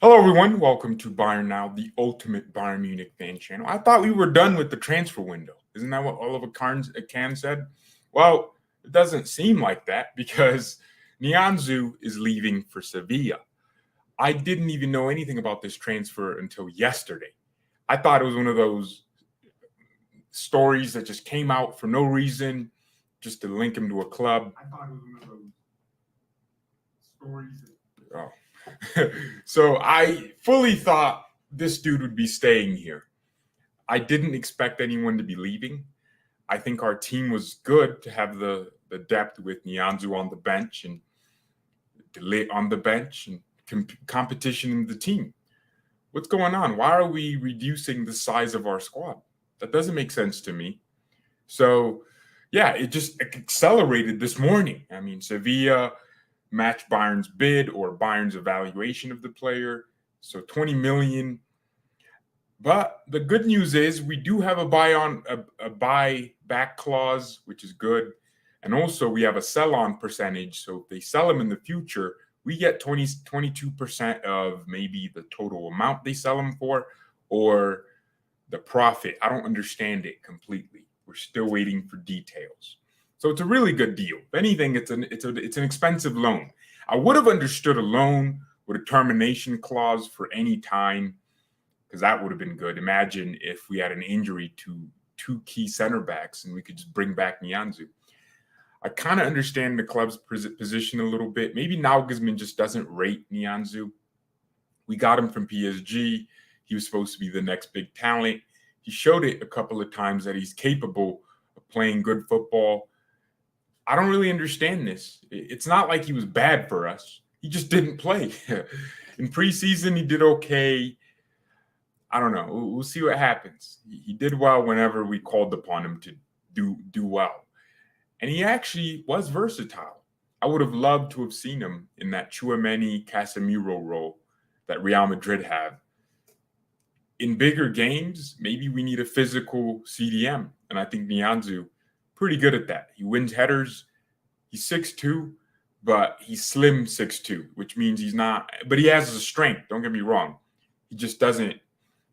Hello, everyone. Welcome to BayernNow, the ultimate Bayern Munich fan channel. I thought we were done with the transfer window. Isn't that what Oliver Kahn said? Well, it doesn't seem like that because Nianzou is leaving for Sevilla. I didn't even know anything about this transfer until yesterday. I thought it was one of those stories that just came out for no reason, just to link him to a club. I thought it was one of those stories. So I fully thought this dude would be staying here. I didn't expect anyone to be leaving. I think our team was good to have the depth with Nianzou on the bench and Delay on the bench and competition in the team. What's going on? Why are we reducing the size of our squad? That doesn't make sense to me. So, yeah, it just accelerated this morning. I mean, Sevilla match Bayern's bid or Bayern's evaluation of the player. So 20 million. But the good news is we do have a buyback clause, which is good. And also we have a sell-on percentage. So if they sell them in the future, we get 22% of maybe the total amount they sell them for or the profit. I don't understand it completely. We're still waiting for details. So it's a really good deal. If anything, it's an expensive loan. I would have understood a loan with a termination clause for any time, because that would have been good. Imagine if we had an injury to two key center backs and we could just bring back Nianzou. I kind of understand the club's position a little bit. Maybe Nagelsmann just doesn't rate Nianzou. We got him from PSG. He was supposed to be the next big talent. He showed it a couple of times that he's capable of playing good football. I don't really understand this. It's not like he was bad for us. He just didn't play. In preseason, he did okay. I don't know. We'll see what happens. He did well whenever we called upon him to do well. And he actually was versatile. I would have loved to have seen him in that Tchouaméni Casemiro role that Real Madrid have. In bigger games, maybe we need a physical CDM. And I think Nianzou pretty good at that. He wins headers. He's 6'2", but he's slim 6'2", which means he's not, but he has the strength. Don't get me wrong. He just doesn't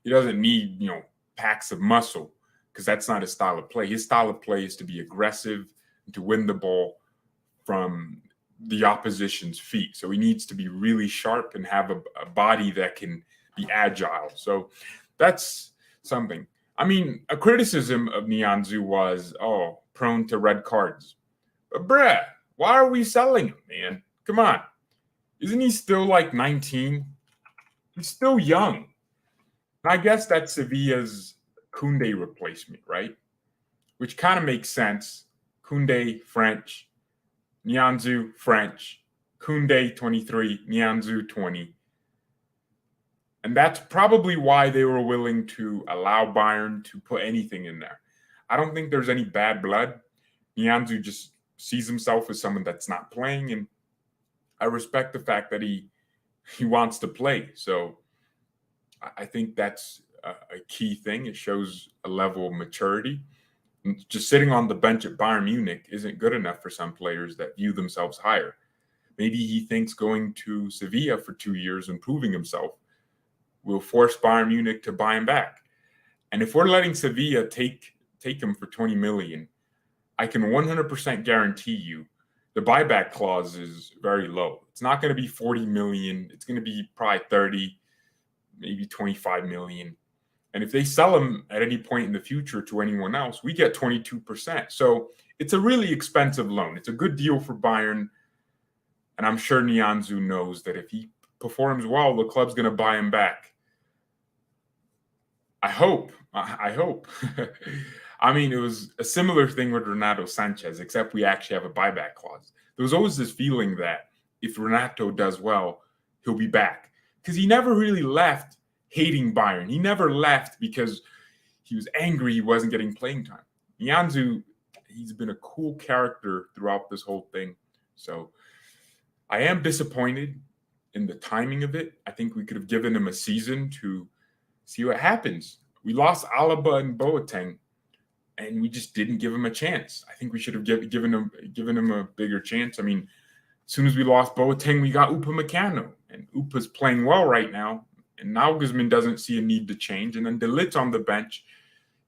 need, packs of muscle, because that's not his style of play. His style of play is to be aggressive and to win the ball from the opposition's feet. So he needs to be really sharp and have a body that can be agile. So that's something. I mean, a criticism of Nianzou was, prone to red cards. But bruh, why are we selling him, man? Come on. Isn't he still like 19? He's still young. And I guess that's Sevilla's Koundé replacement, right? Which kind of makes sense. Koundé, French. Nianzou, French. Koundé, 23. Nianzou, 20. And that's probably why they were willing to allow Bayern to put anything in there. I don't think there's any bad blood. Nianzou just sees himself as someone that's not playing, and I respect the fact that he wants to play. So I think that's a key thing. It shows a level of maturity. And just sitting on the bench at Bayern Munich isn't good enough for some players that view themselves higher. Maybe he thinks going to Sevilla for 2 years and proving himself will force Bayern Munich to buy him back. And if we're letting Sevilla take him for 20 million, I can 100% guarantee you the buyback clause is very low. It's not going to be 40 million. It's going to be probably 30, maybe 25 million. And if they sell him at any point in the future to anyone else, we get 22%. So it's a really expensive loan. It's a good deal for Bayern. And I'm sure Nianzou knows that if he performs well, the club's going to buy him back. I hope. I mean, it was a similar thing with Renato Sanchez, except we actually have a buyback clause. There was always this feeling that if Renato does well, he'll be back. Because he never really left hating Bayern. He never left because he was angry he wasn't getting playing time. Nianzou, he's been a cool character throughout this whole thing. So I am disappointed in the timing of it. I think we could have given him a season to see what happens. We lost Alaba and Boateng, and we just didn't give him a chance. I think we should have given him a bigger chance. I mean, as soon as we lost Boateng, we got Upamecano, and Upa's playing well right now, and Nagelsmann doesn't see a need to change. And then De Ligt's on the bench.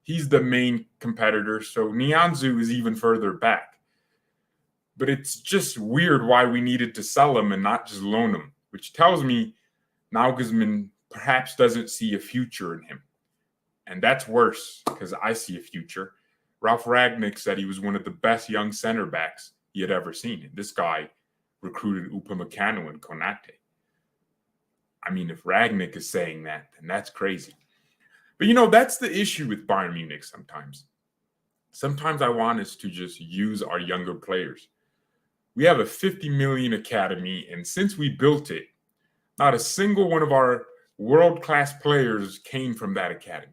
He's the main competitor, so Nianzou is even further back. But it's just weird why we needed to sell him and not just loan him, which tells me Nagelsmann perhaps doesn't see a future in him. And that's worse because I see a future. Ralf Rangnick said he was one of the best young center backs he had ever seen. And this guy recruited Upamecano and Konate. I mean, if Rangnick is saying that, then that's crazy. But, that's the issue with Bayern Munich sometimes. Sometimes I want us to just use our younger players. We have a 50 million academy, and since we built it, not a single one of our world-class players came from that academy.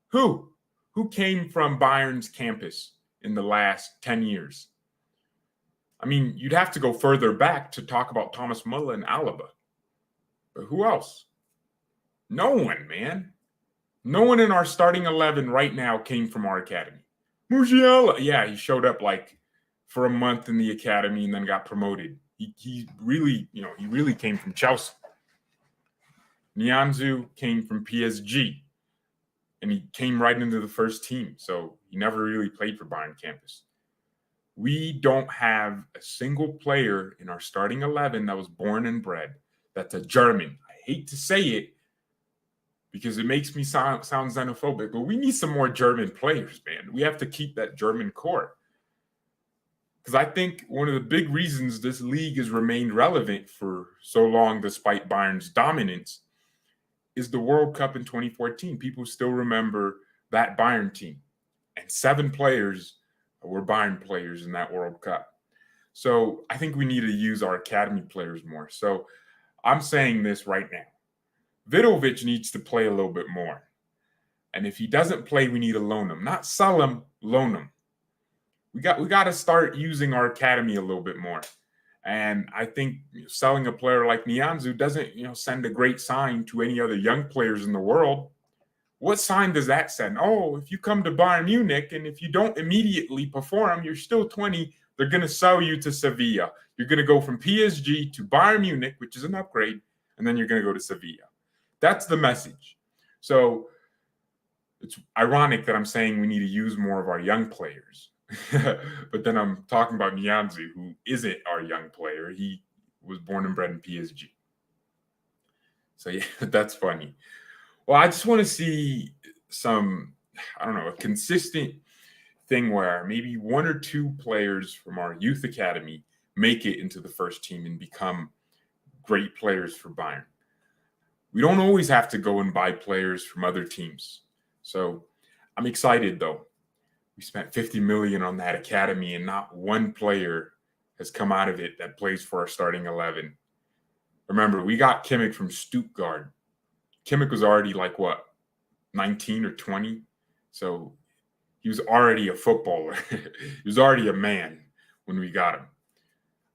Who? Who came from Bayern's campus in the last 10 years? I mean, you'd have to go further back to talk about Thomas Müller and Alaba. But who else? No one, man. No one in our starting 11 right now came from our academy. Musiala, yeah, he showed up for a month in the academy and then got promoted. He really came from Chelsea. Nianzou came from PSG, and he came right into the first team. So he never really played for Bayern campus. We don't have a single player in our starting 11 that was born and bred that's a German. I hate to say it, because it makes me sound xenophobic, but we need some more German players, man. We have to keep that German core. Because I think one of the big reasons this league has remained relevant for so long, despite Bayern's dominance, is the World Cup in 2014. People still remember that Bayern team. And 7 players were Bayern players in that World Cup. So I think we need to use our academy players more. So I'm saying this right now. Vidovic needs to play a little bit more. And if he doesn't play, we need to loan him. Not sell him, loan him. We got to start using our academy a little bit more. And I think selling a player like Nianzou doesn't, send a great sign to any other young players in the world. What sign does that send? Oh, if you come to Bayern Munich and if you don't immediately perform, you're still 20, they're going to sell you to Sevilla. You're going to go from PSG to Bayern Munich, which is an upgrade, and then you're going to go to Sevilla. That's the message. So it's ironic that I'm saying we need to use more of our young players. But then I'm talking about Nianzou, who isn't our young player. He was born and bred in PSG. So, yeah, that's funny. Well, I just want to see a consistent thing where maybe 1 or 2 players from our youth academy make it into the first team and become great players for Bayern. We don't always have to go and buy players from other teams. So I'm excited, though. We spent 50 million on that academy, and not one player has come out of it that plays for our starting 11. Remember, we got Kimmich from Stuttgart. Kimmich was already 19 or 20. So he was already a footballer. He was already a man when we got him.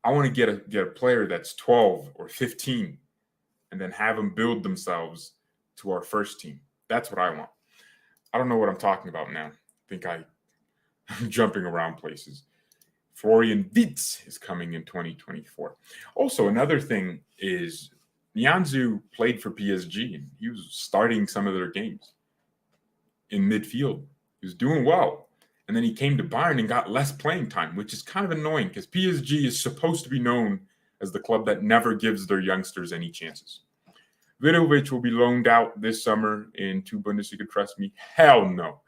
I want to get a player that's 12 or 15 and then have them build themselves to our first team. That's what I want. I don't know what I'm talking about now. I think I'm jumping around places. Florian Wirtz is coming in 2024. Also, another thing is Nianzou played for PSG, and he was starting some of their games in midfield. He was doing well. And then he came to Bayern and got less playing time, which is kind of annoying because PSG is supposed to be known as the club that never gives their youngsters any chances. Vidovic will be loaned out this summer into Bundesliga, trust me. Hell no.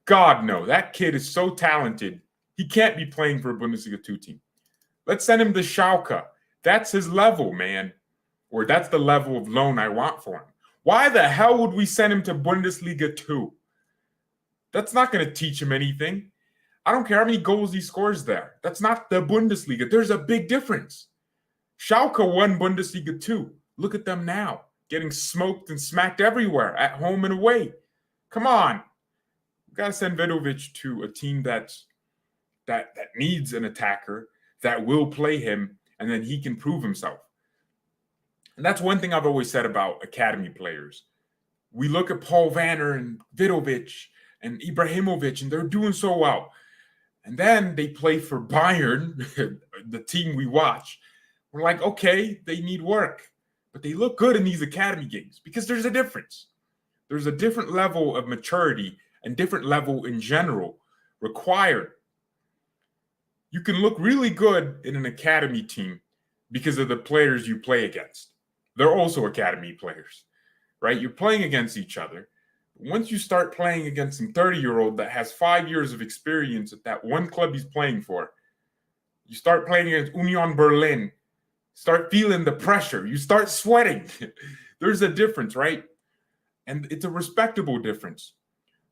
God, no. That kid is so talented. He can't be playing for a Bundesliga 2 team. Let's send him to Schalke. That's his level, man. Or that's the level of loan I want for him. Why the hell would we send him to Bundesliga 2? That's not going to teach him anything. I don't care how many goals he scores there. That's not the Bundesliga. There's a big difference. Schalke won Bundesliga 2. Look at them now, getting smoked and smacked everywhere, at home and away. Come on. We've got to send Vidovic to a team that needs an attacker, that will play him, and then he can prove himself. And that's one thing I've always said about academy players. We look at Paul Vanner and Vidovic and Ibrahimovic, and they're doing so well. And then they play for Bayern, the team we watch. We're like, okay, they need work. but they look good in these academy games because there's a difference. There's a different level of maturity and different level in general required. You can look really good in an academy team because of the players you play against. They're also academy players, right? You're playing against each other. Once you start playing against some 30-year-old that has 5 years of experience at that one club he's playing for, you start playing against Union Berlin, start feeling the pressure, you start sweating. There's a difference, right? And it's a respectable difference.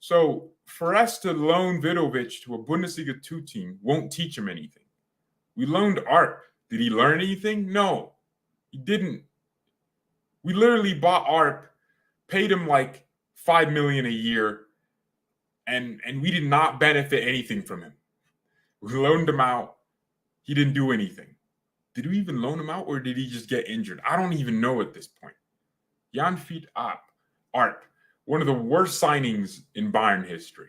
So for us to loan Vidovic to a Bundesliga 2 team won't teach him anything. We loaned Arp. Did he learn anything? No, he didn't. We literally bought Arp, paid him like $5 million a year, and we did not benefit anything from him. We loaned him out. He didn't do anything. Did we even loan him out, or did he just get injured? I don't even know at this point. Jan-Fiet Arp, one of the worst signings in Bayern history.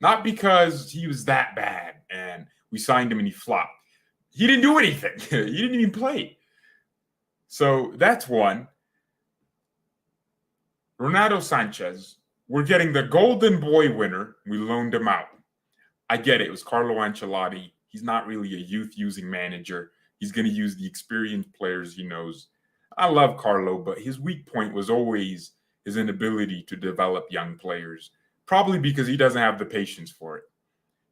Not because he was that bad and we signed him and he flopped. He didn't do anything. He didn't even play. So that's one. Renato Sanchez, we're getting the Golden Boy winner. We loaned him out. I get it. It was Carlo Ancelotti. He's not really a youth-using manager. He's going to use the experienced players he knows. I love Carlo, but his weak point was always his inability to develop young players, probably because he doesn't have the patience for it.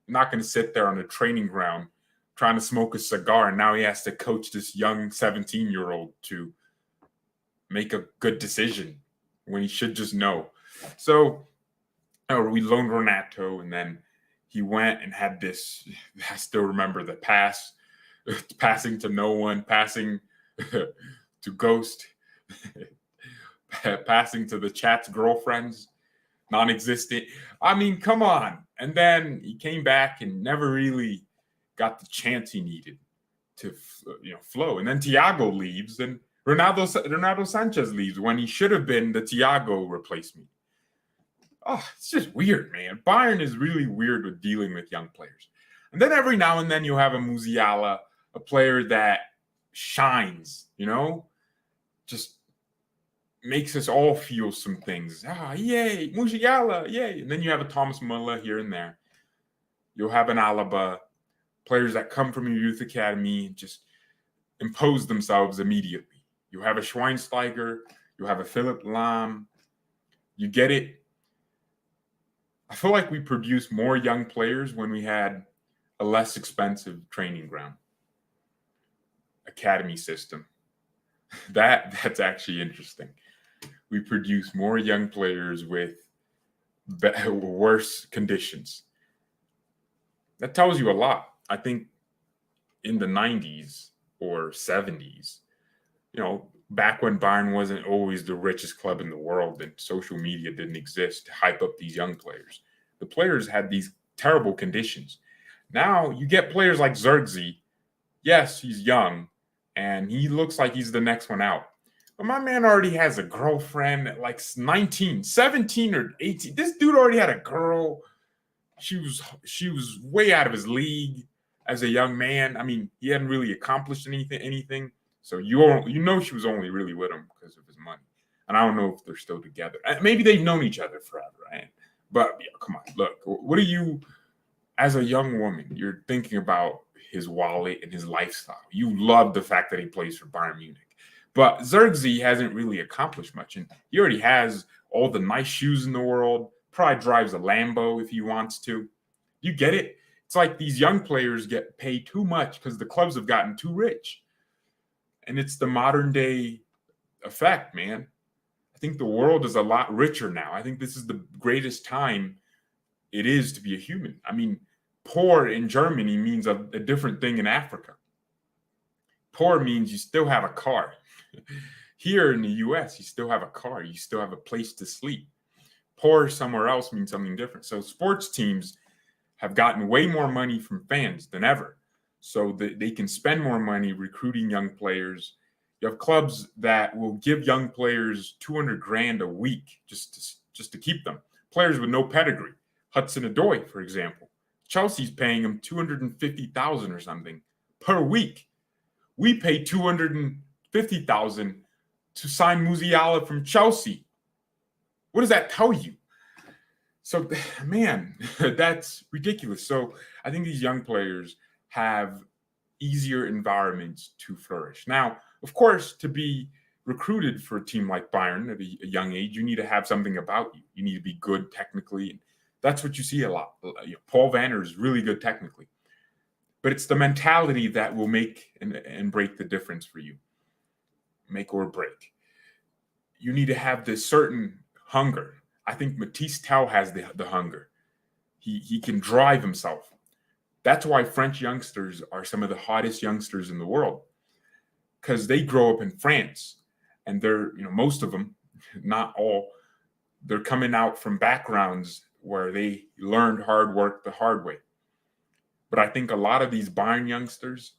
I'm not going to sit there on a training ground trying to smoke a cigar, and now he has to coach this young 17-year-old to make a good decision when he should just know. So we loaned Renato, and then he went and had this, I still remember the passing to no one, passing to Ghost, passing to the chat's girlfriends, non-existent. I mean, come on. And then he came back and never really got the chance he needed to flow. And then Thiago leaves, and Renato Sanchez leaves when he should have been the Thiago replacement. Oh, it's just weird, man. Bayern is really weird with dealing with young players. And then every now and then you'll have a Musiala, a player that shines, just makes us all feel some things. Yay, Musiala, yay. And then you have a Thomas Muller here and there. You'll have an Alaba, players that come from your youth academy, just impose themselves immediately. You have a Schweinsteiger, you have a Philipp Lahm. You get it. I feel like we produced more young players when we had a less expensive training ground, academy system. That's actually interesting. We produce more young players with worse conditions. That tells you a lot. I think in the 90s or 70s, back when Bayern wasn't always the richest club in the world and social media didn't exist to hype up these young players, the players had these terrible conditions. Now you get players like Zirkzee. Yes, he's young and he looks like he's the next one out. But my man already has a girlfriend at like 19, 17 or 18. This dude already had a girl. She was way out of his league as a young man. I mean, he hadn't really accomplished anything. So she was only really with him because of his money. And I don't know if they're still together. Maybe they've known each other forever, right? But yeah, come on, look, what are you, as a young woman, you're thinking about his wallet and his lifestyle. You love the fact that he plays for Bayern Munich. But Zirkzee hasn't really accomplished much. And he already has all the nice shoes in the world, probably drives a Lambo if he wants to. You get it? It's like these young players get paid too much because the clubs have gotten too rich. And it's the modern day effect, man. I think the world is a lot richer now. I think this is the greatest time it is to be a human. I mean, poor in Germany means a different thing in Africa. Poor means you still have a car. Here in the US, you still have a car. You still have a place to sleep. Poor somewhere else means something different. So sports teams have gotten way more money from fans than ever. So they can spend more money recruiting young players. You have clubs that will give young players $200,000 a week just to keep them. Players with no pedigree. Hudson-Odoi, for example. Chelsea's paying him $250,000 or something per week. We pay $250,000 to sign Musiala from Chelsea. What does that tell you? So, man, that's ridiculous. So I think these young players have easier environments to flourish. Now, of course, to be recruited for a team like Bayern at a young age, you need to have something about you. You need to be good technically. That's what you see a lot. Paul Vanner is really good technically. But it's the mentality that will make and break the difference for you. Make or break. You need to have this certain hunger. I think Matisse Tell has the hunger. He can drive himself. That's why French youngsters are some of the hottest youngsters in the world, because they grow up in France, and they're, most of them, not all, they're coming out from backgrounds where they learned hard work the hard way. But I think a lot of these Bayern youngsters,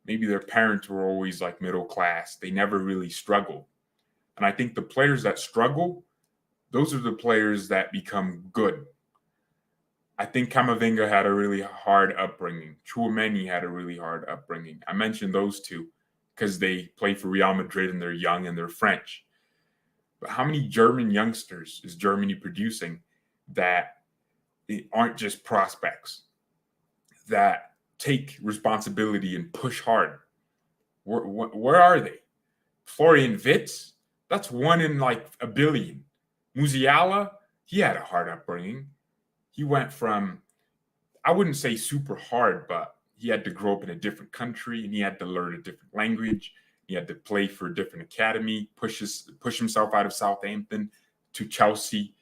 maybe their parents were always like middle class. They never really struggled. And I think the players that struggle, those are the players that become good. I think Camavinga had a really hard upbringing. Tchouameni had a really hard upbringing. I mentioned those two because they play for Real Madrid and they're young and they're French. But how many German youngsters is Germany producing that aren't just prospects, that take responsibility and push hard? Where are they? Florian Wirtz, that's one in like a billion. Musiala, he had a hard upbringing. He went from, I wouldn't say super hard, but he had to grow up in a different country and he had to learn a different language. He had to play for a different academy, push himself out of Southampton to Chelsea.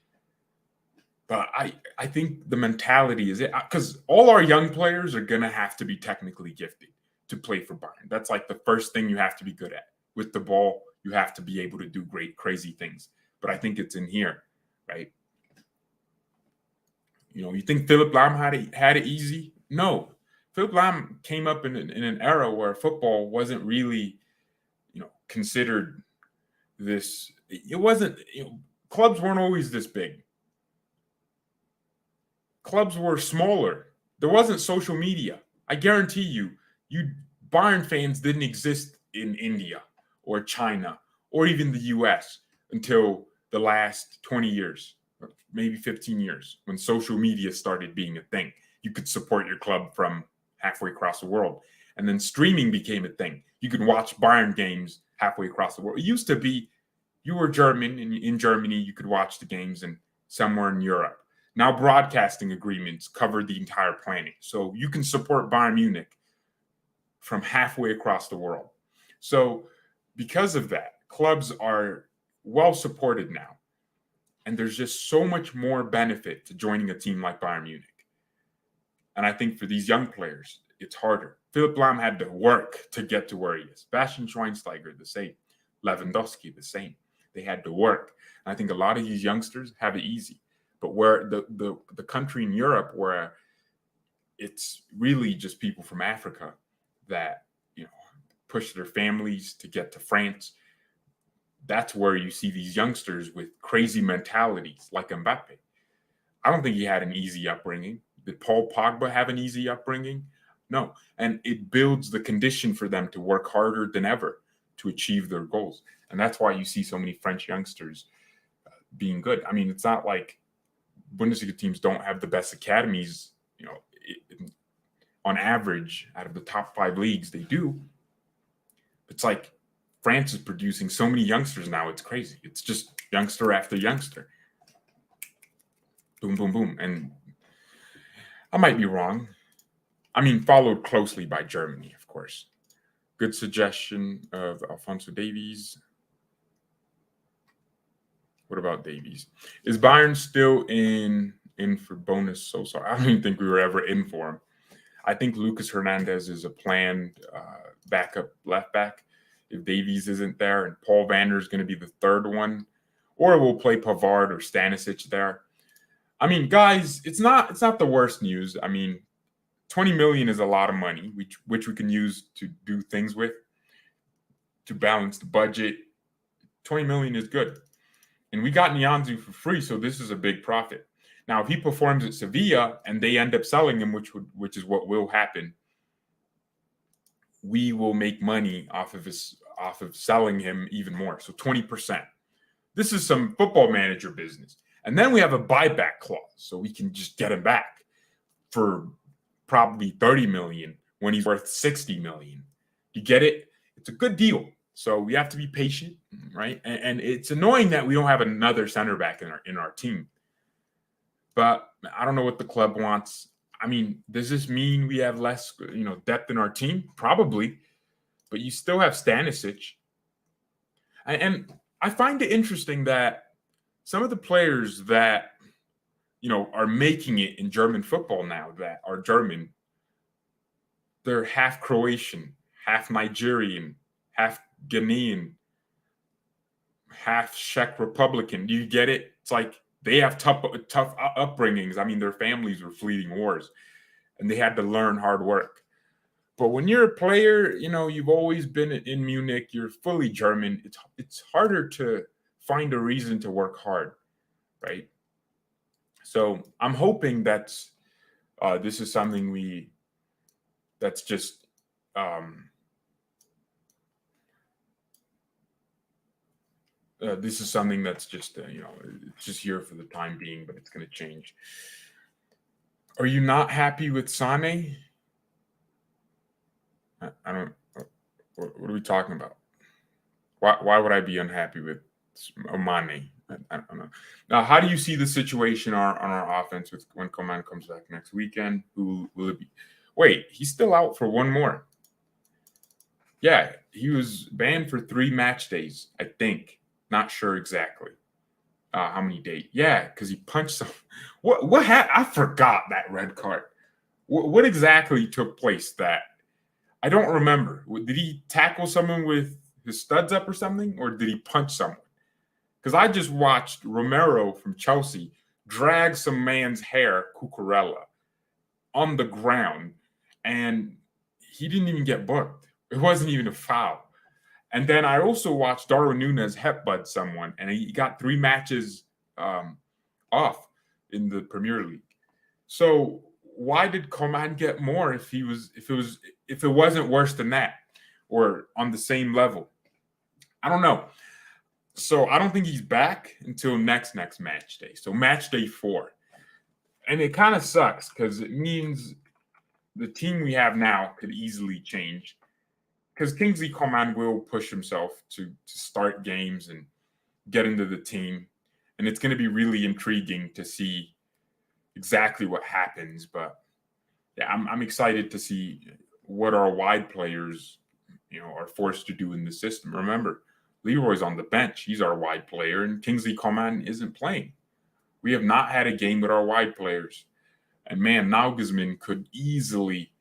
But I think the mentality is it, because all our young players are going to have to be technically gifted to play for Bayern. That's like the first thing you have to be good at. With the ball, you have to be able to do great, crazy things. But I think it's in here, right? You think Philipp Lahm had it easy? No. Philipp Lahm came up in an era where football wasn't really, considered this. It wasn't, clubs weren't always this big. Clubs were smaller. There wasn't social media. I guarantee you Bayern fans didn't exist in India or China or even the US until the last 20 years, or maybe 15 years, when social media started being a thing. You could support your club from halfway across the world. And then streaming became a thing. You could watch Bayern games halfway across the world. It used to be you were German, and in Germany, you could watch the games and somewhere in Europe. Now broadcasting agreements cover the entire planet. So you can support Bayern Munich from halfway across the world. So because of that, clubs are well supported now. And there's just so much more benefit to joining a team like Bayern Munich. And I think for these young players, it's harder. Philipp Lahm had to work to get to where he is. Bastian Schweinsteiger, the same. Lewandowski, the same. They had to work. And I think a lot of these youngsters have it easy. But where the country in Europe where it's really just people from Africa that, push their families to get to France, that's where you see these youngsters with crazy mentalities like Mbappe. I don't think he had an easy upbringing. Did Paul Pogba have an easy upbringing? No. And it builds the condition for them to work harder than ever to achieve their goals. And that's why you see so many French youngsters being good. I mean, it's not like Bundesliga teams don't have the best academies, on average, out of the top 5 leagues, they do. It's like France is producing so many youngsters now. It's crazy. It's just youngster after youngster. Boom, boom, boom. And I might be wrong. I mean, followed closely by Germany, of course. Good suggestion of Alfonso Davies. What about Davies? Is Bayern still in for bonus Sosa? I don't even think we were ever in for him. I think Lucas Hernandez is a planned backup left back if Davies isn't there, and Paul Vanner is going to be the third one, or we'll play Pavard or Stanisic there. I mean, guys, it's not the worst news. I mean, 20 million is a lot of money, which we can use to do things with, to balance the budget. 20 million is good. And we got Nianzou for free, so this is a big profit. Now, if he performs at Sevilla and they end up selling him, which is what will happen, we will make money off of off of selling him even more. So 20%. This is some football manager business. And then we have a buyback clause, so we can just get him back for probably 30 million when he's worth 60 million. You get it? It's a good deal. So we have to be patient, right? And it's annoying that we don't have another center back in our team. But I don't know what the club wants. I mean, does this mean we have less, depth in our team? Probably. But you still have Stanisic. And I find it interesting that some of the players that, are making it in German football now that are German, they're half Croatian, half Nigerian, half Ghanaian, half Czech Republican. Do you get it? It's like they have tough upbringings. I mean, their families were fleeing wars, and they had to learn hard work. But when you're a player, you've always been in Munich, you're fully German, it's harder to find a reason to work hard, right? So I'm hoping that's this is something that's just this is something that's just it's just here for the time being, but it's going to change. Are you not happy with Sane? I don't. What are we talking about? Why would I be unhappy with Mane? I don't know. Now, how do you see the situation on our offense when Coman comes back next weekend? Who will it be? Wait, he's still out for one more. Yeah, he was banned for 3 match days, I think. Not sure exactly how many days. Yeah, because he punched some. What happened? I forgot that red card. What exactly took place? That I don't remember. Did he tackle someone with his studs up or something, or did he punch someone? Because I just watched Romero from Chelsea drag some man's hair, Cucurella, on the ground, and he didn't even get booked. It wasn't even a foul. And then I also watched Darwin Núñez headbutt someone, and he got 3 matches off in the Premier League. So why did Coman get more if it wasn't worse than that or on the same level? I don't know. So I don't think he's back until next match day. So match day 4. And it kind of sucks because it means the team we have now could easily change. Because Kingsley Coman will push himself to start games and get into the team. And it's going to be really intriguing to see exactly what happens. But yeah, I'm excited to see what our wide players, are forced to do in the system. Remember, Leroy's on the bench. He's our wide player, and Kingsley Coman isn't playing. We have not had a game with our wide players. And man, Nagelsmann could easily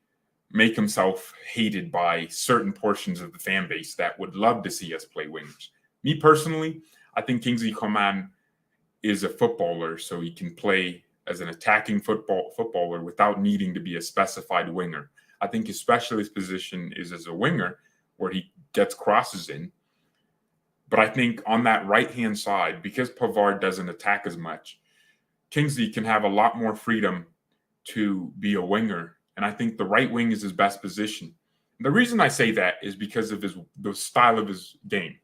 make himself hated by certain portions of the fan base that would love to see us play wingers. Me personally, I think Kingsley Coman is a footballer, so he can play as an attacking footballer without needing to be a specified winger. I think his specialist position is as a winger, where he gets crosses in. But I think on that right-hand side, because Pavard doesn't attack as much, Kingsley can have a lot more freedom to be a winger. And I think the right wing is his best position. And the reason I say that is because of the style of his game.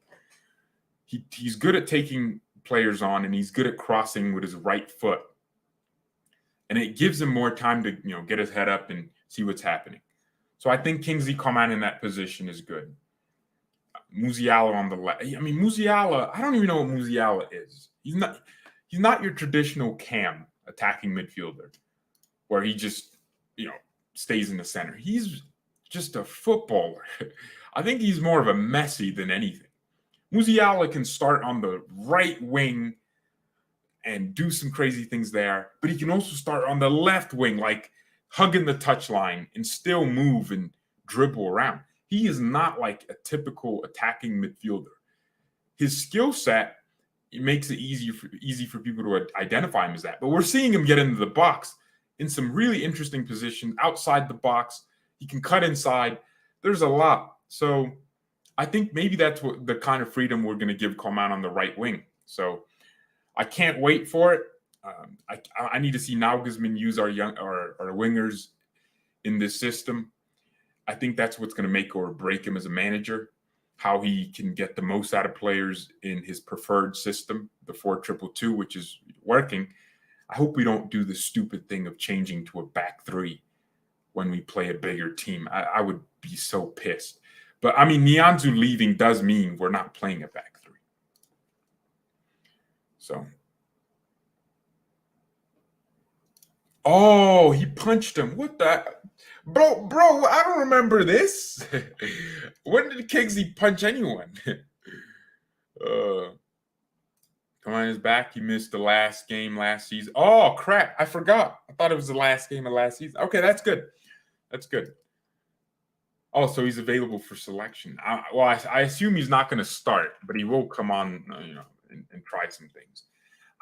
He's good at taking players on, and he's good at crossing with his right foot. And it gives him more time to get his head up and see what's happening. So I think Kingsley Coman in that position is good. Musiala on the left. I mean, Musiala, I don't even know what Musiala is. He's not your traditional cam attacking midfielder where he just, stays in the center. He's just a footballer. I think he's more of a Messi than anything. Musiala can start on the right wing and do some crazy things there, but he can also start on the left wing, like hugging the touchline and still move and dribble around. He is not like a typical attacking midfielder. His skill set, it makes it easy for people to identify him as that. But we're seeing him get into the box in some really interesting positions outside the box. He can cut inside. There's a lot. So I think maybe that's what the kind of freedom we're going to give Coman on the right wing. So I can't wait for it. I need to see Nagelsmann use our wingers in this system. I think that's what's going to make or break him as a manager. how he can get the most out of players in his preferred system, the 4-2-2, which is working. I hope we don't do the stupid thing of changing to a back three when we play a bigger team. I would be so pissed. But I mean, Nianzou leaving does mean we're not playing a back three. So. Oh, he punched him. What the? Bro, I don't remember this. When did Kingsley punch anyone? Come on his back. He missed the last game last season. Oh, crap. I forgot. I thought it was the last game of last season. Okay, that's good. That's good. Oh, so he's available for selection. I assume he's not going to start, but he will come on, and try some things.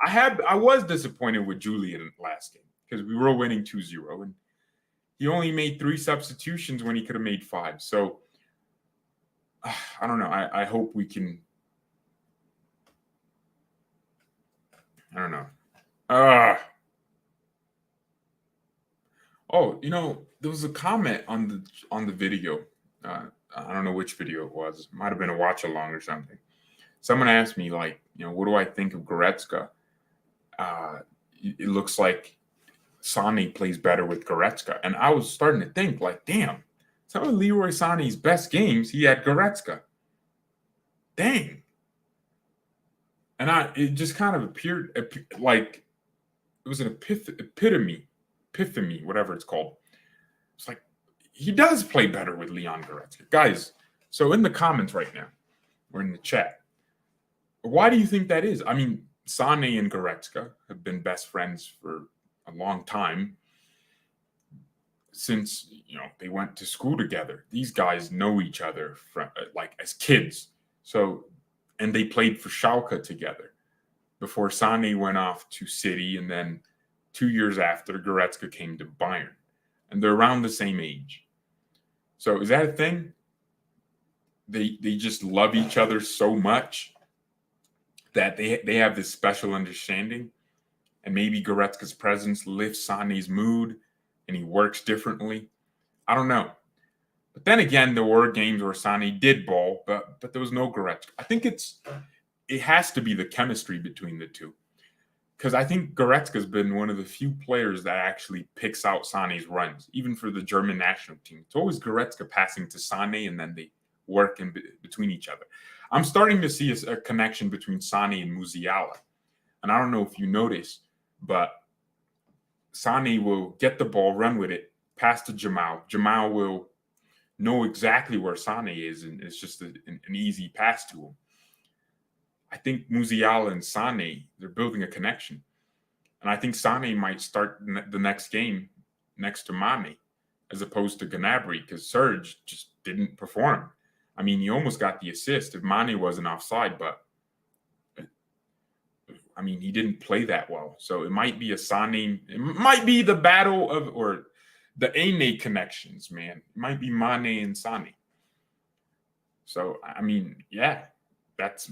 I was disappointed with Julian last game because we were winning 2-0, and he only made 3 substitutions when he could have made 5. So I don't know. I hope we can. I don't know. Oh, there was a comment on the video. I don't know which video it was. It might have been a watch along or something. Someone asked me, like, what do I think of Goretzka? It looks like Sané plays better with Goretzka. And I was starting to think, like, damn, some of Leroy Sané's best games, he had Goretzka. Dang. And it just kind of appeared like it was an epiphany, whatever it's called. It's like, he does play better with Leon Goretzka. Guys, so in the comments right now, or in the chat, why do you think that is? I mean, Sané and Goretzka have been best friends for a long time, since they went to school together. These guys know each other from like as kids. So, and they played for Schalke together before Sané went off to City, and then 2 years after, Goretzka came to Bayern, and they're around the same age. So is that a thing? They just love each other so much that they have this special understanding, and maybe Goretzka's presence lifts Sané's mood and he works differently. I don't know. But then again, there were games where Sané did ball, but there was no Goretzka. I think it has to be the chemistry between the two. Because I think Goretzka's been one of the few players that actually picks out Sané's runs, even for the German national team. It's always Goretzka passing to Sané, and then they work in between each other. I'm starting to see a connection between Sané and Musiala. And I don't know if you notice, but Sané will get the ball, run with it, pass to Jamal. Jamal will know exactly where Sané is, and it's just an easy pass to him. I think Musiala and Sané, they're building a connection. And I think Sané might start the next game next to Mane, as opposed to Gnabry, because Serge just didn't perform. I mean, he almost got the assist if Mane wasn't offside, but I mean, he didn't play that well. So it might be a Sané, it might be the battle of, or the Ane connections, man. It might be Mane and Sané. So, I mean, yeah, that's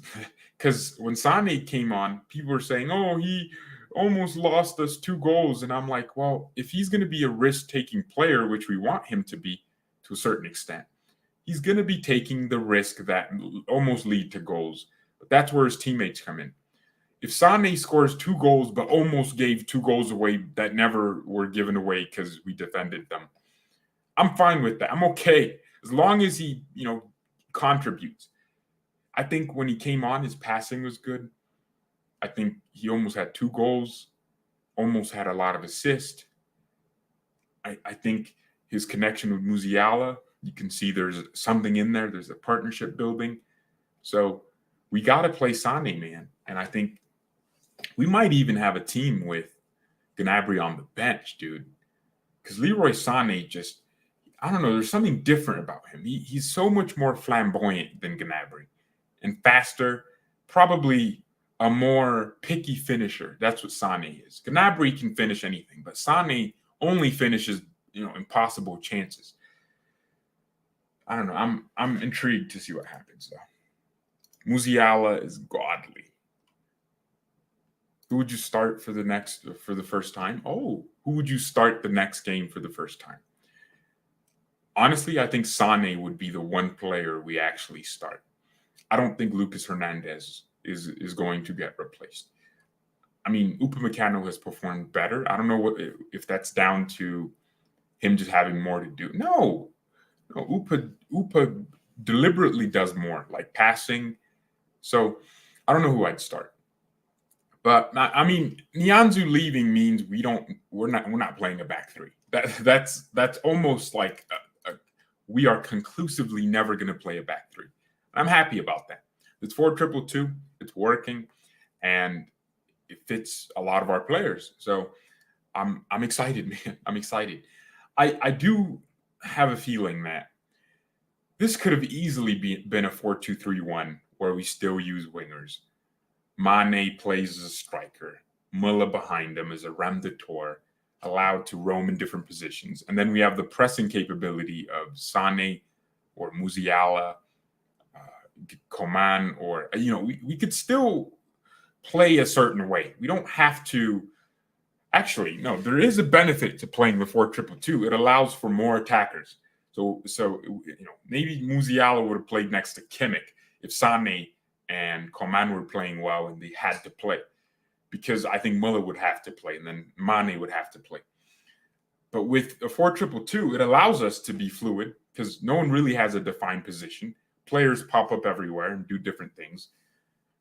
because when Sané came on, people were saying, oh, he almost lost us 2 goals. And I'm like, well, if he's going to be a risk-taking player, which we want him to be to a certain extent, he's going to be taking the risk that almost lead to goals. But that's where his teammates come in. If Sané scores 2 goals but almost gave 2 goals away that never were given away because we defended them, I'm fine with that. I'm okay as long as he, contributes. I think when he came on, his passing was good. I think he almost had 2 goals, almost had a lot of assists. I think his connection with Musiala, you can see there's something in there. There's a partnership building. So we got to play Sané, man. And I think we might even have a team with Gnabry on the bench, dude. Because Leroy Sané just, I don't know, there's something different about him. He's so much more flamboyant than Gnabry and faster, probably a more picky finisher. That's what Sané is. Gnabry can finish anything, but Sané only finishes, impossible chances. I don't know. I'm intrigued to see what happens, though. Musiala is godly. Who would you start for the first time? Oh, who would you start the next game for the first time? Honestly, I think Sané would be the one player we actually start. I don't think Lucas Hernandez is going to get replaced. I mean, Upamecano has performed better. I don't know if that's down to him just having more to do. No, Upa deliberately does more, like passing. So I don't know who I'd start. But I mean, Nianzou leaving means we're not playing a back three. That's almost like we are conclusively never going to play a back three. I'm happy about that. It's 4-2-2. It's working, and it fits a lot of our players. So I'm excited, man. I'm excited. I do have a feeling that this could have easily been a 4-2-3-1 where we still use wingers. Mane plays as a striker. Muller behind him as a ram de tour, allowed to roam in different positions. And then we have the pressing capability of Sane or Musiala, Coman, or, we could still play a certain way. We don't have to. Actually, no, there is a benefit to playing the 4-2-2. It allows for more attackers. So maybe Musiala would have played next to Kimmich if Sane and Coman were playing well and they had to play, because I think Muller would have to play and then Mane would have to play. But with a 4-2-2, it allows us to be fluid because no one really has a defined position. Players pop up everywhere and do different things.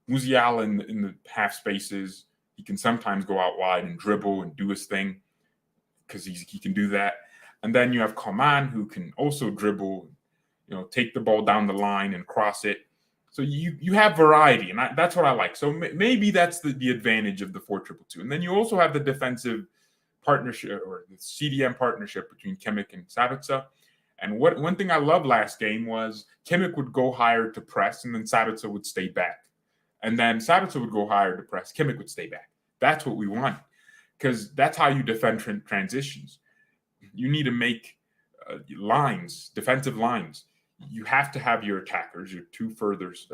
Musiala in the half spaces, he can sometimes go out wide and dribble and do his thing because he can do that. And then you have Coman, who can also dribble, take the ball down the line and cross it. So you have variety, and that's what I like. So maybe that's the advantage of the 4-2-2. And then you also have the defensive partnership, or the CDM partnership between Kimmich and Sabitzer. And one thing I loved last game was Kimmich would go higher to press, and then Sabitzer would stay back. And then Sabitzer would go higher to press. Kimmich would stay back. That's what we want, because that's how you defend transitions. You need to make defensive lines. You have to have your attackers, your two furthest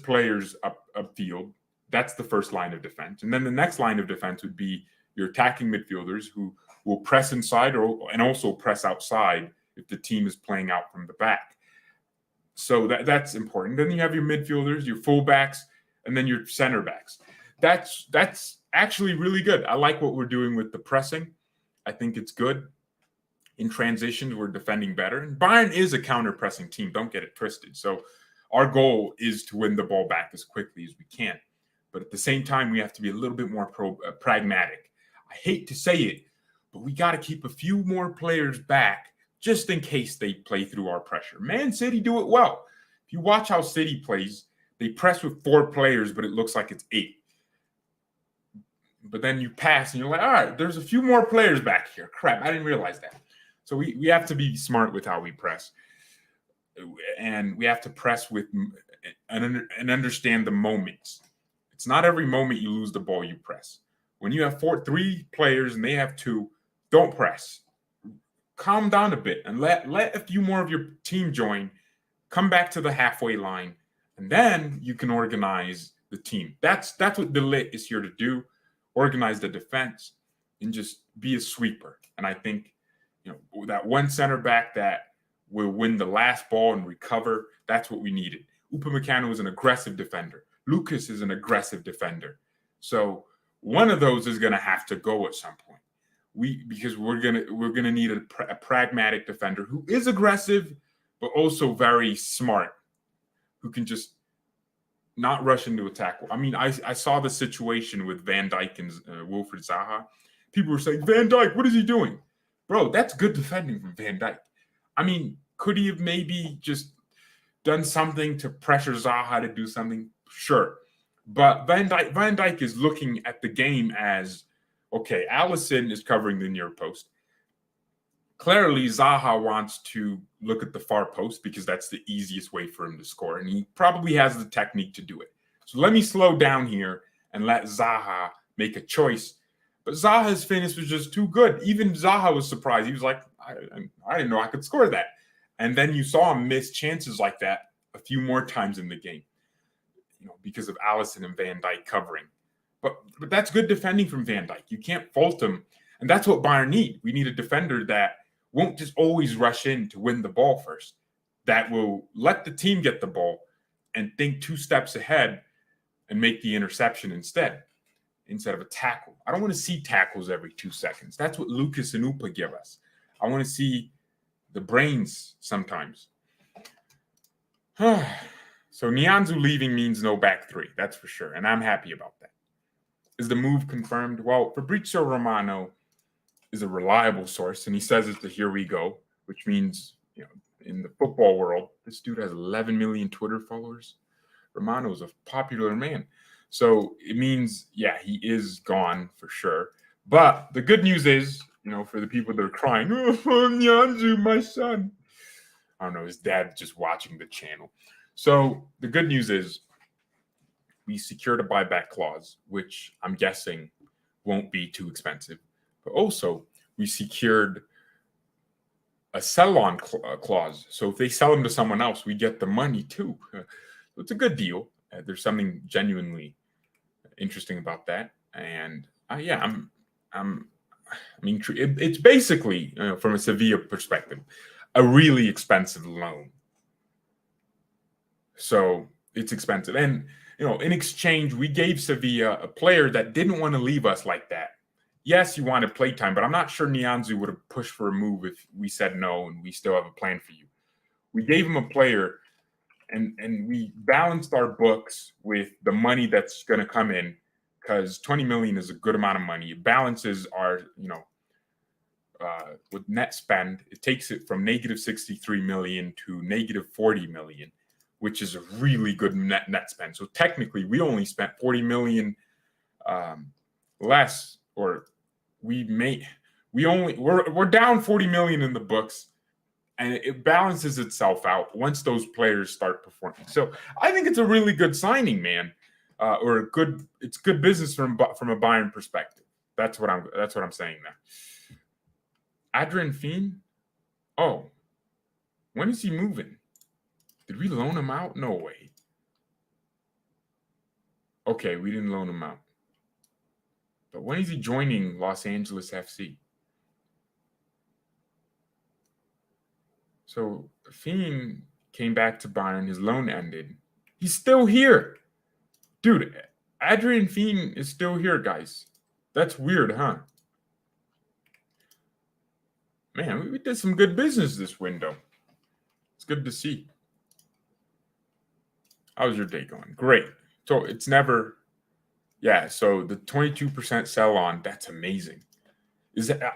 players upfield. That's the first line of defense. And then the next line of defense would be your attacking midfielders, who will press inside and also press outside if the team is playing out from the back. So that's important. Then you have your midfielders, your fullbacks, and then your center backs. That's actually really good. I like what we're doing with the pressing. I think it's good. In transitions, we're defending better. And Bayern is a counter-pressing team. Don't get it twisted. So our goal is to win the ball back as quickly as we can. But at the same time, we have to be a little bit more pragmatic. I hate to say it, but we got to keep a few more players back just in case they play through our pressure. Man City do it well. If you watch how City plays, they press with 4 players, but it looks like it's 8. But then you pass and you're like, all right, there's a few more players back here. Crap, I didn't realize that. So we have to be smart with how we press. And we have to press with and understand the moments. It's not every moment you lose the ball you press. When you have 3 players and they have 2, don't press. Calm down a bit and let a few more of your team join. Come back to the halfway line, and then you can organize the team. That's what De Ligt is here to do. Organize the defense and just be a sweeper. And I think that one center back that will win the last ball and recover, that's what we needed. Upamecano is an aggressive defender. Lucas is an aggressive defender. So one of those is going to have to go at some point. Because we're gonna need a pragmatic defender who is aggressive, but also very smart, who can just not rush into attack. I mean, I saw the situation with Van Dijk and Wilfried Zaha. People were saying, Van Dijk, what is he doing? Bro, that's good defending from Van Dijk. I mean, could he have maybe just done something to pressure Zaha to do something? Sure. But Van Dijk is looking at the game as, okay, Alisson is covering the near post. Clearly, Zaha wants to look at the far post because that's the easiest way for him to score. And he probably has the technique to do it. So let me slow down here and let Zaha make a choice. But Zaha's finish was just too good. Even Zaha was surprised. He was like, I didn't know I could score that. And then you saw him miss chances like that a few more times in the game, because of Alisson and Van Dijk covering. But that's good defending from Van Dijk. You can't fault him. And that's what Bayern need. We need a defender that won't just always rush in to win the ball first, that will let the team get the ball and think 2 steps ahead and make the interception instead of a tackle. I don't want to see tackles every 2 seconds. That's what Lucas and Upa give us. I want to see the brains sometimes. So Nianzou leaving means no back three, that's for sure, and I'm happy about that. Is the move confirmed? Well, Fabrizio Romano is a reliable source, and he says it's a here we go, which means, in the football world, this dude has 11 million Twitter followers. Romano's a popular man. So it means, yeah, he is gone for sure. But the good news is, for the people that are crying, oh, Nianzou, my son. I don't know, his dad's just watching the channel. So the good news is we secured a buyback clause, which I'm guessing won't be too expensive. But also, we secured a sell-on clause. So if they sell them to someone else, we get the money too. It's a good deal. There's something genuinely interesting about that. And it's basically, from a Sevilla perspective, a really expensive loan. So it's expensive. And, in exchange, we gave Sevilla a player that didn't want to leave us like that. Yes, you wanted playtime, but I'm not sure Nianzou would have pushed for a move if we said no and we still have a plan for you. We gave him a player, and we balanced our books with the money that's going to come in, because 20 million is a good amount of money. It balances our, with net spend. It takes it from negative 63 million to negative 40 million, which is a really good net spend. So technically, we only spent 40 million less, or we're down 40 million in the books, and it balances itself out once those players start performing. So I think it's a really good signing, man, it's good business from a Bayern perspective. That's what I'm saying now. Adrian Fien, oh, when is he moving? Did we loan him out? No way. Okay, we didn't loan him out. But when is he joining Los Angeles FC? So Fien came back to Bayern. His loan ended. He's still here. Dude, Adrian Fien is still here, guys. That's weird, huh? Man, we did some good business this window. It's good to see. How's your day going? Great. So it's never, so the 22% sell on, that's amazing.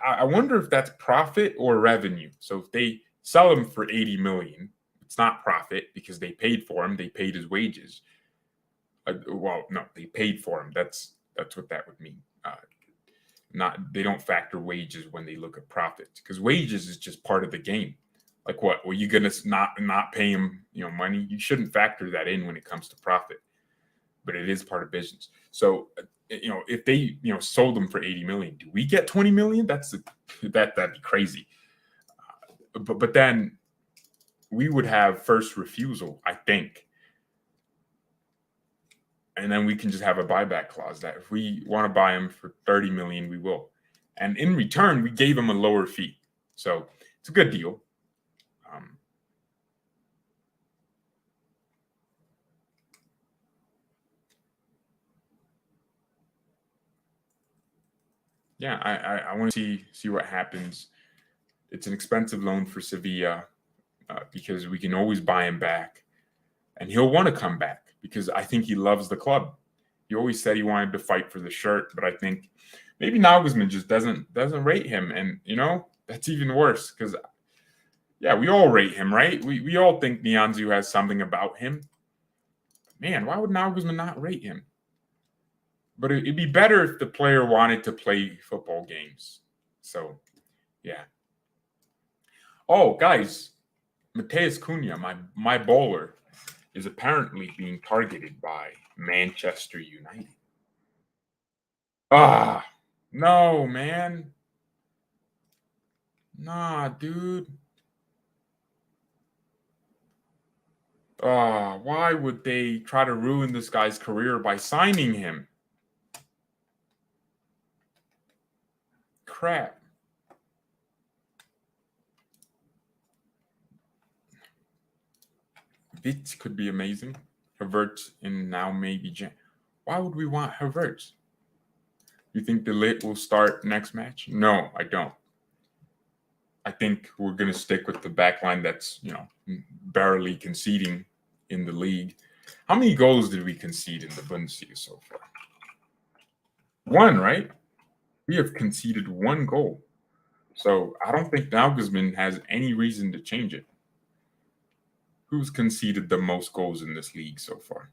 I wonder if that's profit or revenue. So if they sell him for 80 million, it's not profit because they paid for him. They paid his wages. They paid for him. That's what that would mean. They don't factor wages when they look at profits, because wages is just part of the game. Like what? Well, you gonna not pay him, money? You shouldn't factor that in when it comes to profit, but it is part of business. So, if they, sold them for 80 million, do we get 20 million? That'd be crazy. But then we would have first refusal, I think. And then we can just have a buyback clause that if we want to buy him for 30 million, we will. And in return, we gave him a lower fee. So it's a good deal. I want to see what happens. It's an expensive loan for Sevilla because we can always buy him back, and he'll want to come back because I think he loves the club. He always said he wanted to fight for the shirt, but I think maybe Nagelsmann just doesn't rate him, and that's even worse because we all rate him, right? We all think Nianzou has something about him. Man, why would Nagelsmann not rate him? But it'd be better if the player wanted to play football games. So, yeah. Oh, guys, Mateus Cunha, my bowler, is apparently being targeted by Manchester United. No, man. Nah, dude. Why would they try to ruin this guy's career by signing him? Crap. It could be amazing. Havertz and now maybe Why would we want Havertz? You think De Ligt will start next match? No, I don't. I think we're going to stick with the back line that's, barely conceding in the league. How many goals did we concede in the Bundesliga so far? 1, right? We have conceded 1 goal. So I don't think Nagelsmann has any reason to change it. Who's conceded the most goals in this league so far?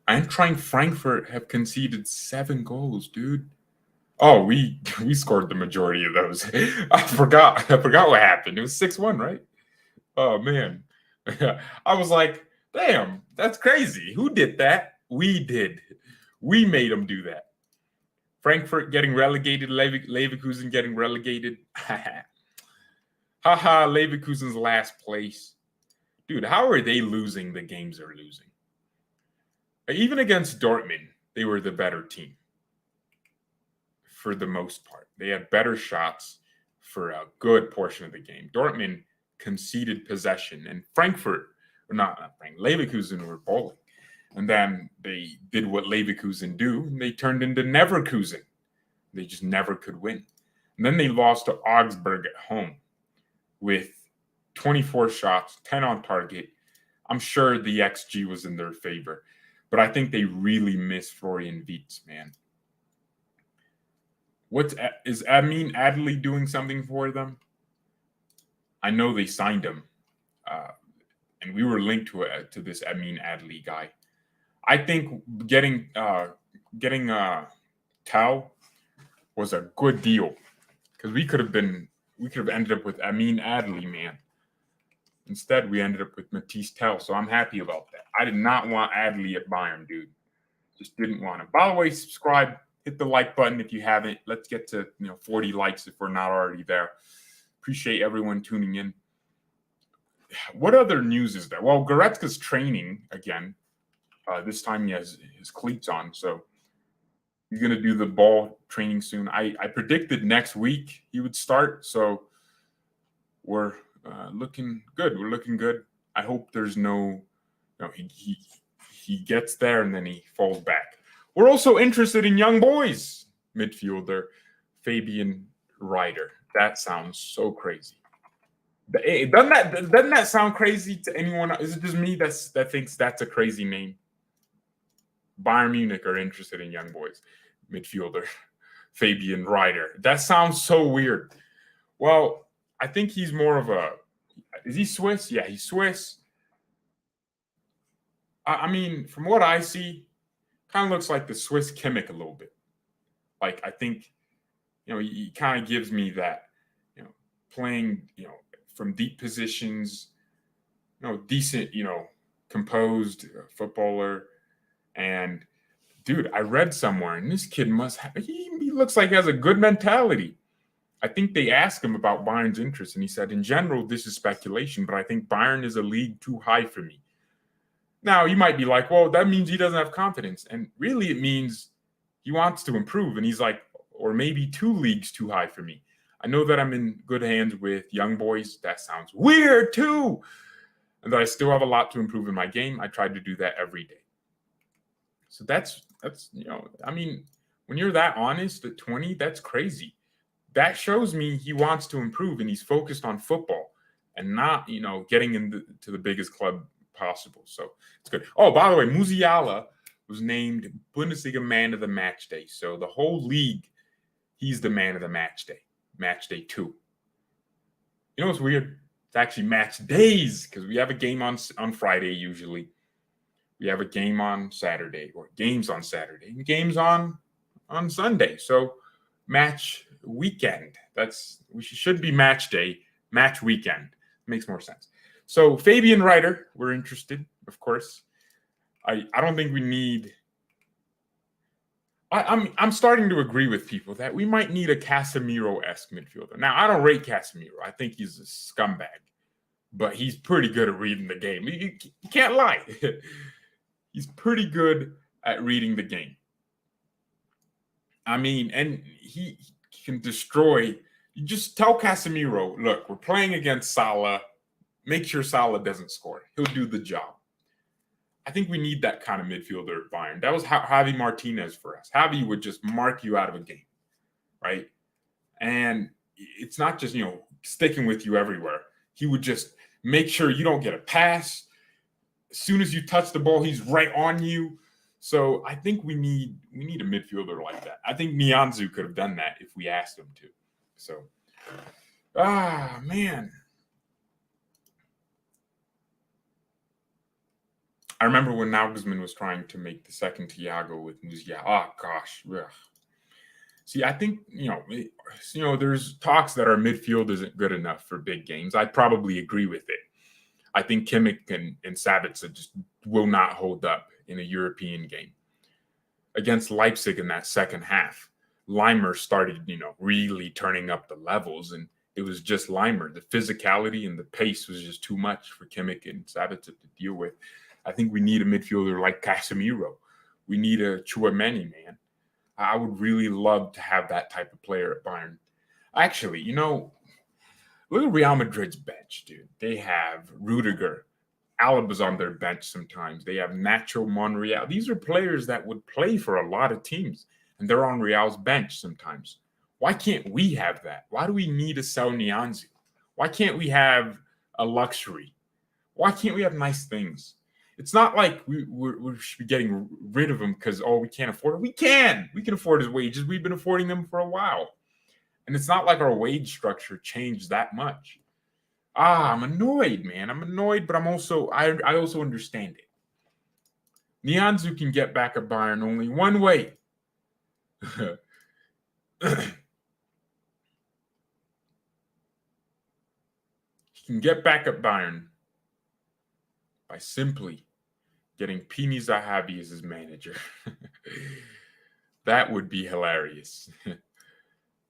Eintracht Frankfurt have conceded 7 goals, dude. Oh, we scored the majority of those. I forgot what happened. It was 6-1, right? Oh man. I was like, damn, that's crazy. Who did that? We did. We made them do that. Frankfurt getting relegated, Leverkusen getting relegated. Haha, Leverkusen's last place. Dude, how are they losing the games they're losing? Even against Dortmund, they were the better team for the most part. They had better shots for a good portion of the game. Dortmund conceded possession, and Leverkusen were bowling. And then they did what Leverkusen do, and they turned into Neverkusen. They just never could win. And then they lost to Augsburg at home with 24 shots, 10 on target. I'm sure the XG was in their favor, but I think they really miss Florian Wirtz, man. Is Amin Adli doing something for them? I know they signed him, and we were linked to this Amin Adli guy. I think getting Tau was a good deal because we could have ended up with Amin Adli, man. Instead, we ended up with Matisse Tell, so I'm happy about that. I did not want Adli at Bayern, dude. Just didn't want him. By the way, subscribe, hit the like button if you haven't. Let's get to 40 likes if we're not already there. Appreciate everyone tuning in. What other news is there? Well, Goretzka's training again. This time he has his cleats on, so he's going to do the ball training soon. I predicted next week he would start, so we're looking good. We're looking good. I hope there's he gets there and then he falls back. We're also interested in young boys midfielder Fabian Ryder. That sounds so crazy. Doesn't that sound crazy to anyone? Is it just me that thinks that's a crazy name? Bayern Munich are interested in young boys midfielder Fabian Ryder. That sounds so weird. Well, I think he's more of is he Swiss? Yeah, he's Swiss. I mean, from what I see, kind of looks like the Swiss Kimmich a little bit. Like, I think, he kind of gives me that, playing, from deep positions, decent, composed footballer. And dude, I read somewhere, and this kid he looks like he has a good mentality. I think they asked him about Bayern's interest, and he said, in general, this is speculation, but I think Bayern is a league too high for me. Now, you might be like, well, that means he doesn't have confidence. And really, it means he wants to improve. And he's like, or maybe 2 leagues too high for me. I know that I'm in good hands with young boys. That sounds weird, too. And that I still have a lot to improve in my game. I try to do that every day. So that's I mean, when you're that honest at 20, that's crazy. That shows me he wants to improve and he's focused on football and not, getting into the biggest club possible. So it's good. Oh, by the way, Musiala was named Bundesliga Man of the Match Day. So the whole league, he's the Man of the Match Day. Match Day 2. You know what's weird? It's actually match days because we have a game on Friday usually. We have a game on Saturday, or games on Saturday, and games on Sunday. So match weekend. We should be match day, match weekend. Makes more sense. So Fabian Ryder, we're interested, of course. I don't think we need. I'm starting to agree with people that we might need a Casemiro-esque midfielder. Now, I don't rate Casemiro. I think he's a scumbag, but he's pretty good at reading the game. You can't lie. He's pretty good at reading the game. I mean, and he can destroy, You just tell Casemiro, look, we're playing against Salah. Make sure Salah doesn't score. He'll do the job. I think we need that kind of midfielder at Bayern. That was Javi Martinez for us. Javi would just mark you out of a game, right? And it's not just, sticking with you everywhere. He would just make sure you don't get a pass. As soon as you touch the ball, he's right on you. So I think we need a midfielder like that. I think Nianzou could have done that if we asked him to. So, man. I remember when Nagelsmann was trying to make the second Thiago with Musiala. Oh, gosh. Ugh. See, I think, there's talks that our midfield isn't good enough for big games. I probably agree with it. I think Kimmich and Sabitzer just will not hold up in a European game. Against Leipzig in that second half, Leimer started, really turning up the levels, and it was just Leimer. The physicality and the pace was just too much for Kimmich and Sabitzer to deal with. I think we need a midfielder like Casemiro. We need a Tchouaméni, man. I would really love to have that type of player at Bayern. Actually, look at Real Madrid's bench, dude. They have Rudiger. Alaba's on their bench sometimes. They have Nacho Monreal. These are players that would play for a lot of teams, and they're on Real's bench sometimes. Why can't we have that? Why do we need to sell Nianzou? Why can't we have a luxury? Why can't we have nice things? It's not like we should be getting rid of him because, we can't afford it. We can. We can afford his wages. We've been affording them for a while. And it's not like our wage structure changed that much. I'm annoyed, man. I'm annoyed, but I also understand it. Nianzou can get back at Bayern only one way. He can get back at Bayern by simply getting Pini Zahavi as his manager. That would be hilarious. It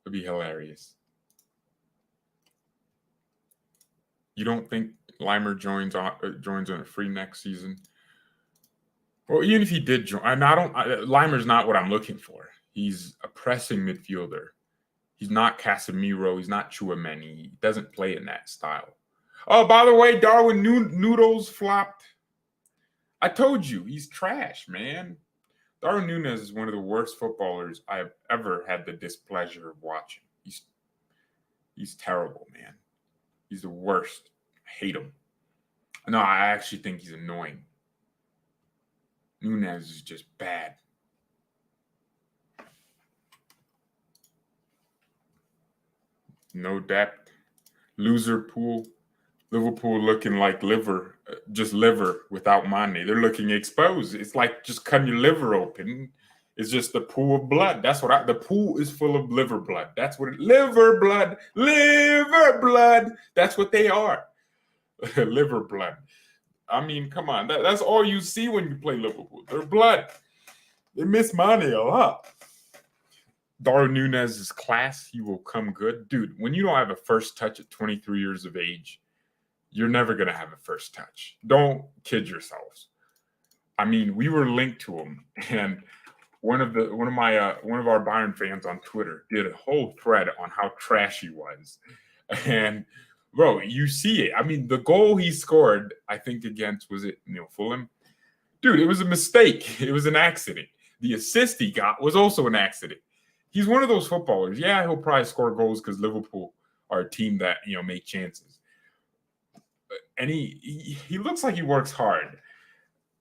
would be hilarious. You don't think Leimer joins on a free next season? Well, even if he did join, Leimer's not what I'm looking for. He's a pressing midfielder. He's not Casemiro. He's not Tchouaméni. He doesn't play in that style. Oh, by the way, Darwin Noodles flopped. I told you, he's trash, man. Darwin Núñez is one of the worst footballers I have ever had the displeasure of watching. He's terrible, man. He's the worst. I hate him. No, I actually think he's annoying. Núñez is just bad. No depth. Loser pool. Liverpool looking like liver without Mane. They're looking exposed. It's like just cutting your liver open. It's just a pool of blood. That's what the pool is full of liver blood. That's what liver blood. That's what they are. Liver blood. I mean, come on. That's all you see when you play Liverpool. Their blood. They miss Mane a lot. Darwin Núñez is class. He will come good. Dude, when you don't have a first touch at 23 years of age, you're never going to have a first touch. Don't kid yourselves. I mean, we were linked to him, and one of our Bayern fans on Twitter did a whole thread on how trash he was. And bro, you see it. I mean, the goal he scored, I think against, Fulham? Dude, it was a mistake. It was an accident. The assist he got was also an accident. He's one of those footballers. Yeah, he'll probably score goals because Liverpool are a team that, make chances. And he looks like he works hard.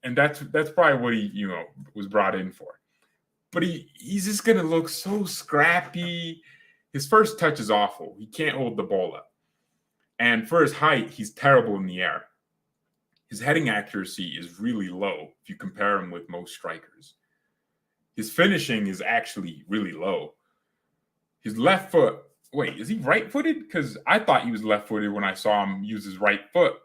And that's probably what he, was brought in for. But he's just going to look so scrappy. His first touch is awful. He can't hold the ball up. And for his height, he's terrible in the air. His heading accuracy is really low if you compare him with most strikers. His finishing is actually really low. His left foot, wait, is he right-footed? Because I thought he was left-footed when I saw him use his right foot.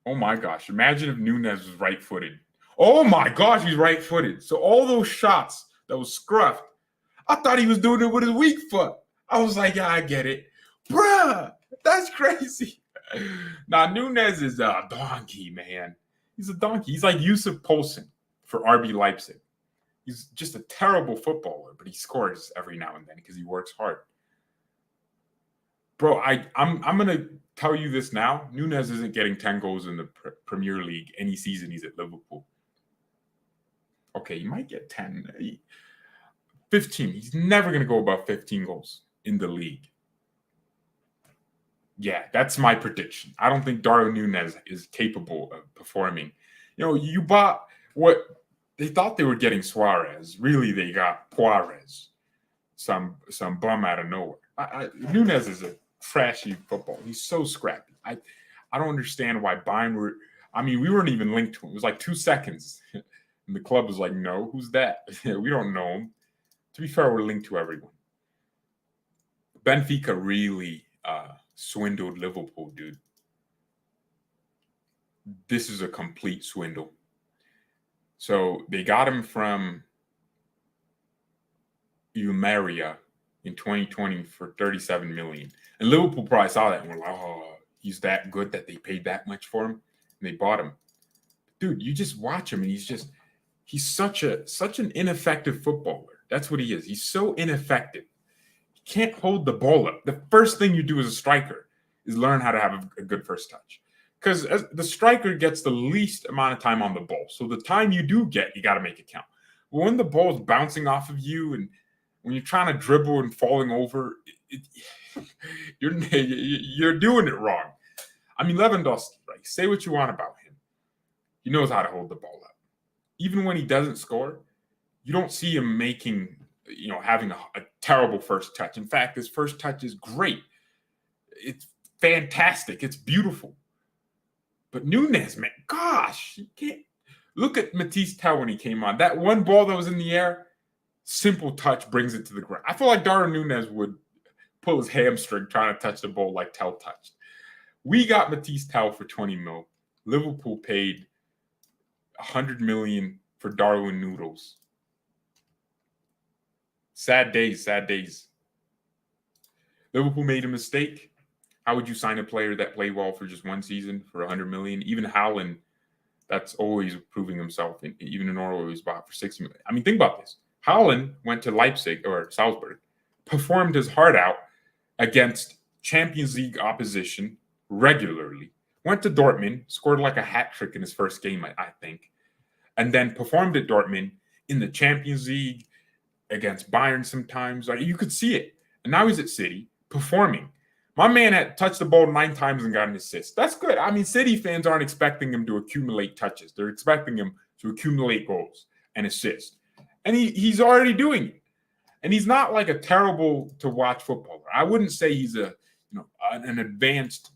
Oh my gosh, imagine if Núñez was right-footed. Oh my gosh, he's right-footed. So all those shots that was scruffed, I thought he was doing it with his weak foot. I was like, yeah, I get it. Bruh, that's crazy. Now, Núñez is a donkey, man. He's a donkey. He's like Yusuf Poulsen for RB Leipzig. He's just a terrible footballer, but he scores every now and then because he works hard. Bro, I'm gonna tell you this now. Nunez isn't getting 10 goals in the Premier League any season he's at Liverpool. Okay, he might get 10. 15. He's never gonna go above 15 goals in the league. Yeah, that's my prediction. I don't think Darwin Nunez is capable of performing. You bought what they thought they were getting Suarez. Really, they got Juarez, some bum out of nowhere. Nunez is a trashy football. He's so scrappy. I don't understand why Bayern were. I mean, we weren't even linked to him. It was like 2 seconds, and the club was like, "No, who's that? We don't know him." To be fair, we're linked to everyone. Benfica really swindled Liverpool, dude. This is a complete swindle. So they got him from Umaria in 2020 for 37 million. And Liverpool probably saw that and were like, oh, he's that good that they paid that much for him. And they bought him. Dude, you just watch him and he's such an ineffective footballer. That's what he is. He's so ineffective. He can't hold the ball up. The first thing you do as a striker is learn how to have a good first touch. Because the striker gets the least amount of time on the ball. So the time you do get, you got to make it count. But when the ball is bouncing off of you and when you're trying to dribble and falling over, you're doing it wrong. I mean, Lewandowski, right? Say what you want about him. He knows how to hold the ball up. Even when he doesn't score, you don't see him having a terrible first touch. In fact, his first touch is great. It's fantastic. It's beautiful. But Nunez, man, gosh, you can't look at Matisse Tell when he came on. That one ball that was in the air, simple touch brings it to the ground. I feel like Darwin Nunez would pull his hamstring trying to touch the ball like Tell touched. We got Matisse Tell for 20 mil. Liverpool paid 100 million for Darwin Noodles. Sad days, sad days. Liverpool made a mistake. How would you sign a player that played well for just one season for 100 million? Even Haaland, that's always proving himself. Even in Norway, he was bought for 60 million. I mean, think about this. Haaland went to Leipzig or Salzburg, performed his heart out against Champions League opposition regularly, went to Dortmund, scored like a hat trick in his first game, I think, and then performed at Dortmund in the Champions League against Bayern sometimes. Like, you could see it. And now he's at City performing. My man had touched the ball 9 times and got an assist. That's good. I mean, City fans aren't expecting him to accumulate touches. They're expecting him to accumulate goals and assists. And he's already doing it. And he's not like a terrible to watch footballer. I wouldn't say he's an advanced,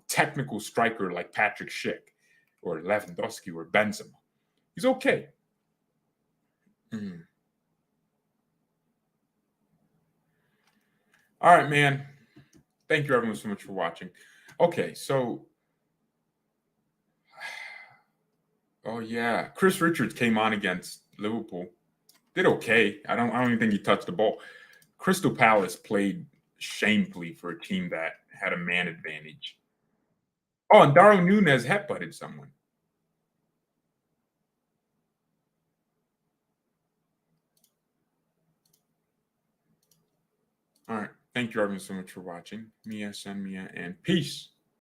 technical striker like Patrick Schick or Lewandowski or Benzema. He's okay. All right, man. Thank you everyone so much for watching. Okay, so Chris Richards came on against Liverpool. Did okay. I don't even think he touched the ball. Crystal Palace played shamefully for a team that had a man advantage. Oh, and Darwin Nunez headbutted someone. All right. Thank you everyone so much for watching. Mia, and peace.